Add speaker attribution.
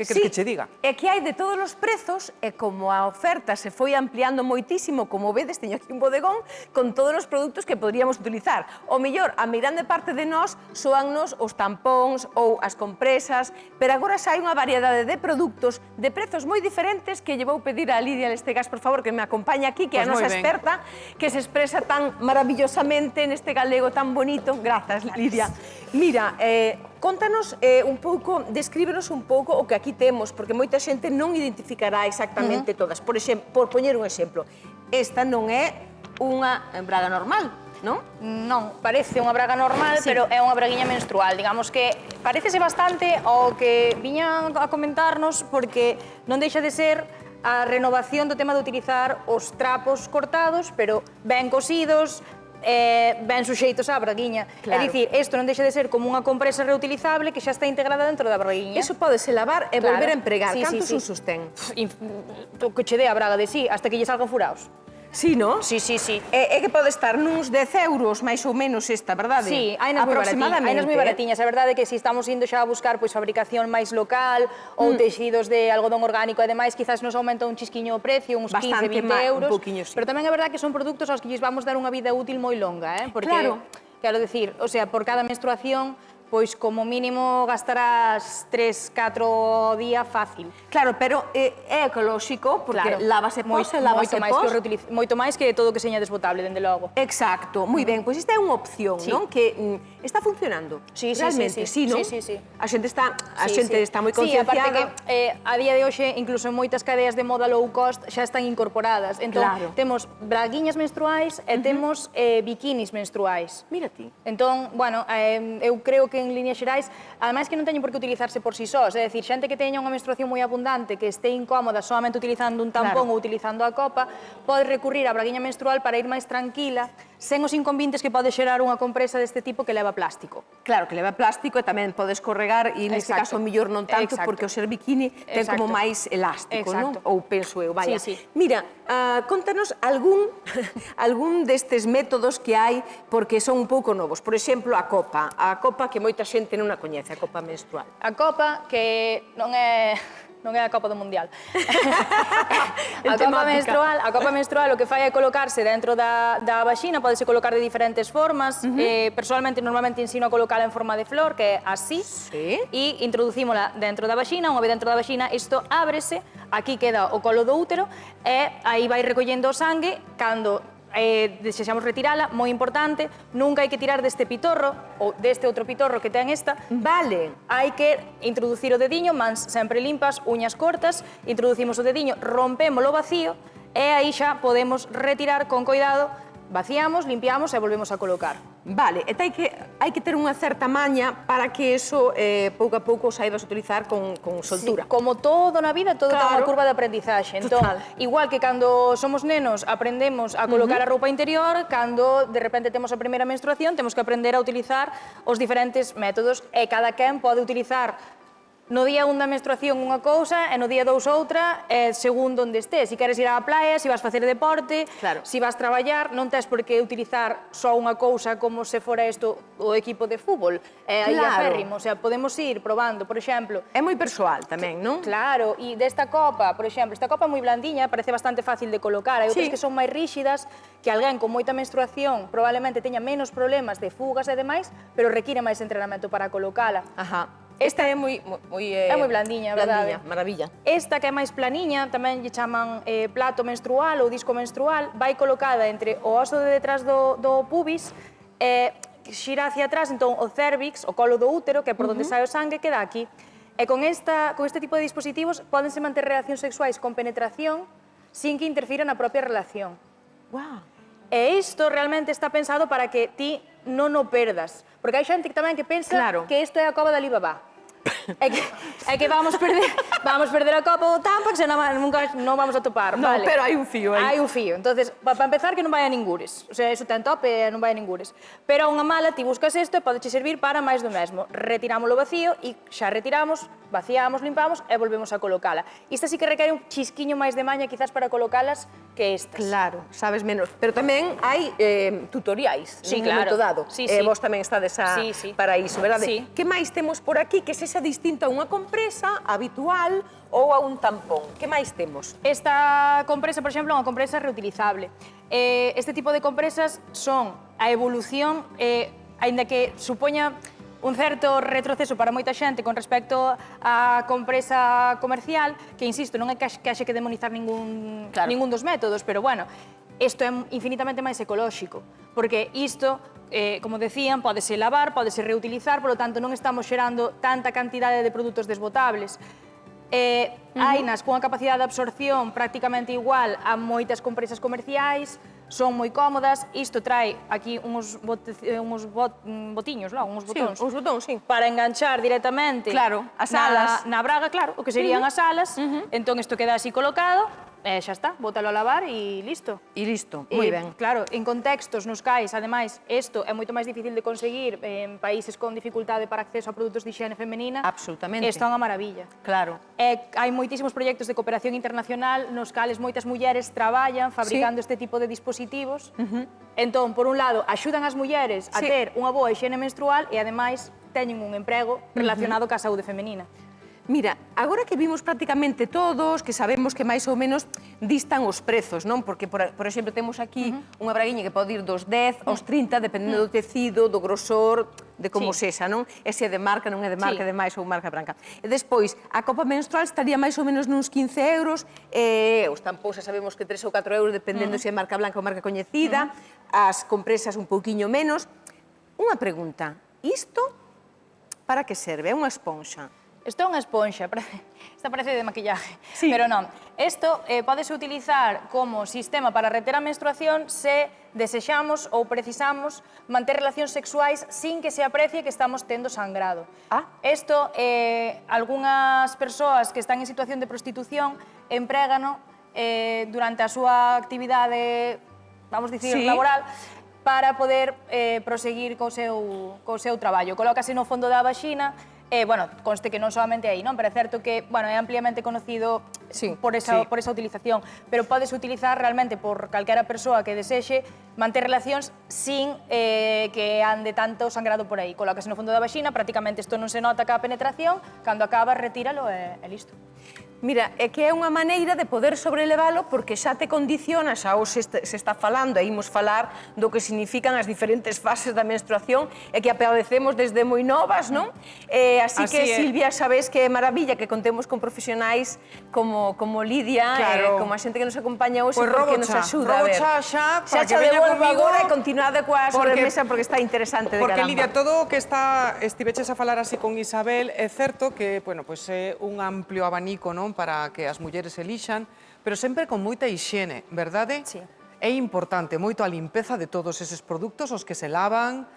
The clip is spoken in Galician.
Speaker 1: Que queres que che diga?
Speaker 2: É que hai de todos os prezos e como a oferta se foi ampliando moitísimo, como vedes, teño aquí un bodegón con todos os produtos que poderíamos utilizar. O mellor, a meirande parte de nós soannos os tampóns ou as compresas, pero agora xa hai unha variedade de produtos de prezos moi diferentes que lle vou pedir a Lidia Lestegas, por favor, que me acompañe aquí, que é a nosa experta, que se expresa tan maravillosamente neste galego tan bonito. Grazas, Lidia. Mira, contanos un pouco, descríbenos un pouco o que aquí temos, porque moita xente non identificará exactamente todas. Por exemplo, por poñer un exemplo, esta non é unha braga normal, non?
Speaker 3: Non, parece unha braga normal, pero é unha braguiña menstrual. Digamos que parecese bastante ao que viñan a comentarnos, porque non deixa de ser a renovación do tema de utilizar os trapos cortados, pero ben cosidos, ben suxeitos á braguiña. É dicir, isto non deixa de ser como unha compresa reutilizable que xa está integrada dentro da braguiña.
Speaker 2: Iso podese lavar e volver a empregar. Cantos usos ten?
Speaker 3: O que che dé a braga de sí, hasta que lle salgan furaos.
Speaker 2: Sí, non?
Speaker 3: Sí.
Speaker 2: É que pode estar nuns 10 euros, máis ou menos esta, verdade?
Speaker 3: Sí, hai nas moi baratiñas. A verdade é que se estamos indo xa a buscar fabricación máis local ou tecidos de algodón orgánico e demais, quizás nos aumenta un chisquiño o precio, uns 15, 20 euros. Pero tamén é verdade que son produtos aos que lles vamos dar unha vida útil moi longa, porque, quero dicir, o sea, por cada menstruación, pois como mínimo gastarás 3-4 días fácil.
Speaker 2: Claro, pero é ecolóxico, porque lávase pos e lávase pos.
Speaker 3: Moito máis que todo o que seña desbotable, dende logo.
Speaker 2: Exacto, moi ben. Pois esta é unha opción, non? Que está funcionando. Realmente, sí, non?
Speaker 3: Sí.
Speaker 2: A xente está moi concienciada.
Speaker 3: Sí, aparte que a día de hoxe, incluso en moitas cadeas de moda low cost, xa están incorporadas. Entón, temos braguiñas menstruais e temos bikinis menstruais.
Speaker 2: Mira ti.
Speaker 3: Entón, bueno, eu creo que en líneas xerais, ademais que non teñen por que utilizarse por si sós, é dicir, xente que teña unha menstruación moi abundante, que este incómoda solamente utilizando un tampón ou utilizando a copa, pode recurrir á braguiña menstrual para ir máis tranquila, sen os inconvenientes que pode xerar unha compresa deste tipo que leva plástico.
Speaker 2: Claro, que leva plástico e tamén podes corregar, e neste caso mellor non tanto, porque o ser bikini ten como máis elástico, non? Ou penso eu, vaya. Mira, contanos algún destes métodos que hai, porque son un pouco novos. Por exemplo, a copa que moita xente non a coñece, a copa menstrual.
Speaker 3: A copa, que non é a copa do mundial. A copa menstrual o que fai é colocarse dentro da vaxina, podese colocar de diferentes formas. Personalmente, normalmente ensino a colocala en forma de flor, que é así, e introducímola dentro da vaxina. Unha vez dentro da vaxina, isto ábrese, aquí queda o colo do útero, e aí vai recollendo o sangue. Cando desexamos retirala, moi importante, nunca hai que tirar deste pitorro ou deste outro pitorro que ten esta. Hai que introducir o dediño, mans sempre limpas, uñas cortas, introducimos o dediño, rompemos o vacío e aí xa podemos retirar con coidado, vaciamos, limpiamos e volvemos a colocar.
Speaker 2: Vale, e hai que ter unha certa maña para que eso pouco a pouco saibas utilizar con soltura.
Speaker 3: Como todo na vida, todo ten unha curva de aprendizaxe. Entón, igual que cando somos nenos aprendemos a colocar a roupa interior, cando de repente temos a primeira menstruación, temos que aprender a utilizar os diferentes métodos e cada quen pode utilizar no día 1 da menstruación unha cousa e no día 2 outra, segundo onde estés. Se queres ir á praia, se vas facer deporte, se vas traballar, non tes por que utilizar só unha cousa como se fora isto o equipo de fútbol. Aí aférrimo, o sea, podemos ir probando, por exemplo.
Speaker 2: É moi persoal tamén, non?
Speaker 3: Claro, e desta copa, por exemplo, esta copa é moi blandiña, parece bastante fácil de colocar. Hai outras que son máis ríxidas, que alguén con moita menstruación probablemente teña menos problemas de fugas e demais, pero require máis entrenamento para colocala.
Speaker 2: Esta é moi
Speaker 3: blandiña, verdade?
Speaker 2: Maravilla.
Speaker 3: Esta que é máis planiña, tamén lle chaman plato menstrual ou disco menstrual, vai colocada entre o oso de detrás do pubis, xira hacia atrás, entón o cervix, o colo do útero, que é por onde sai o sangue, queda aquí. E con este tipo de dispositivos pódense manter relacións sexuais con penetración sin que interfira na propia relación. E isto realmente está pensado para que ti non o perdas. Porque hai xente tamén que pensa que isto é a cova da Alibaba. É que vamos perder a copa ou tampa, que senón nunca non vamos a topar.
Speaker 2: Non, pero hai un fío aí.
Speaker 3: Hai un fío. Entonces, para empezar, que non vai a ningures. O sea, iso ten tope e non vai a ningures. Pero a unha mala, ti buscas isto e podeche servir para máis do mesmo. Retiramos o vacío e xa retiramos, vaciamos, limpamos e volvemos a colocala. Esta sí que requere un chisquiño máis de maña, quizás, para colocalas que estas.
Speaker 2: Claro, sabes menos. Pero tamén hai tutoriais nun momento dado. Vos tamén estades para iso, verdade? Que máis temos por aquí que sexa distinto a unha compresa habitual menstrual ou a un tampón. Que máis temos?
Speaker 3: Esta compresa, por exemplo, é unha compresa reutilizable. Este tipo de compresas son a evolución, aínda que supoña un certo retroceso para moita xente con respecto á compresa comercial, que, insisto, non é que haxe que demonizar ningún dos métodos, pero, bueno, isto é infinitamente máis ecolóxico, porque isto, como decían, pódese lavar, pódese reutilizar, polo tanto, non estamos xerando tanta cantidade de produtos desbotables. Hainas cunha capacidade de absorción prácticamente igual a moitas compresas comerciais, son moi cómodas, isto trae aquí uns botiños, uns botóns.
Speaker 2: Sí, uns botóns, sí.
Speaker 3: Para enganchar directamente
Speaker 2: as alas
Speaker 3: na braga, claro, o que serían as alas, entón isto queda así colocado, e xa está, bótalo a lavar e listo.
Speaker 2: E listo, moi ben.
Speaker 3: Claro, en contextos nos cais, ademais, isto é moito máis difícil de conseguir en países con dificultade para acceso a produtos de higiene femenina.
Speaker 2: Absolutamente.
Speaker 3: Isto é unha maravilla.
Speaker 2: Claro.
Speaker 3: Hai moitísimos proxectos de cooperación internacional nos cales moitas mulleres traballan fabricando este tipo de dispositivos. Entón, por un lado, axudan as mulleres a ter unha boa higiene menstrual e, ademais, teñen un emprego relacionado ca saúde femenina.
Speaker 2: Mira, agora que vimos prácticamente todos, que sabemos que máis ou menos distan os prezos, non? Porque, por exemplo, temos aquí unha braguiña que pode ir dos 10 aos 30, dependendo do tecido, do grosor, de como sexa, non? E se é de marca, non é de marca, de máis ou marca branca. E despois, a copa menstrual estaría máis ou menos nuns 15 euros, os tampóns xa sabemos que 3 ou 4 euros, dependendo se é marca blanca ou marca coñecida, as compresas un pouquiño menos. Unha pregunta, isto para que serve? É unha esponxa?
Speaker 3: Isto é unha esponxa, esta parece de maquillaje, pero non. Isto pódese utilizar como sistema para reter a menstruación se desexamos ou precisamos manter relacións sexuais sin que se aprecie que estamos tendo sangrado. Isto, algunhas persoas que están en situación de prostitución emprégano durante a súa actividade, vamos dicir, laboral, para poder proseguir co seu traballo. Colócase no fondo da vaxina. Bueno, conste que non solamente aí, non? Pero é certo que, bueno, é ampliamente conocido por esa utilización, pero pódese utilizar realmente por calquera persoa que desexe manter relacións sin que ande tanto sangrado por aí. Colócase no fondo da vaxina, prácticamente isto non se nota ca penetración, cando acaba, retíralo e listo.
Speaker 2: Mira, é que é unha maneira de poder sobrelevalo porque xa te condiciona, xa se está falando, e imos falar do que significan as diferentes fases da menstruación e que padecemos desde moi novas, non? Así que, Silvia, sabes que é maravilla que contemos con profesionais como Lidia, como a xente que nos acompaña hoxe, porque nos axuda a ver.
Speaker 1: Xa para que
Speaker 2: veña
Speaker 1: comigo
Speaker 2: agora e continuade coa sobremesa porque está interesante de caramba.
Speaker 1: Porque, Lidia, todo o que estiveches a falar así con Isabel, é certo que, bueno, pois é un amplio abanico, non? Para que as mulleres elixan, pero sempre con moita hixiene, verdade?
Speaker 3: Sí.
Speaker 1: É importante moito a limpeza de todos eses produtos, os que se lavan,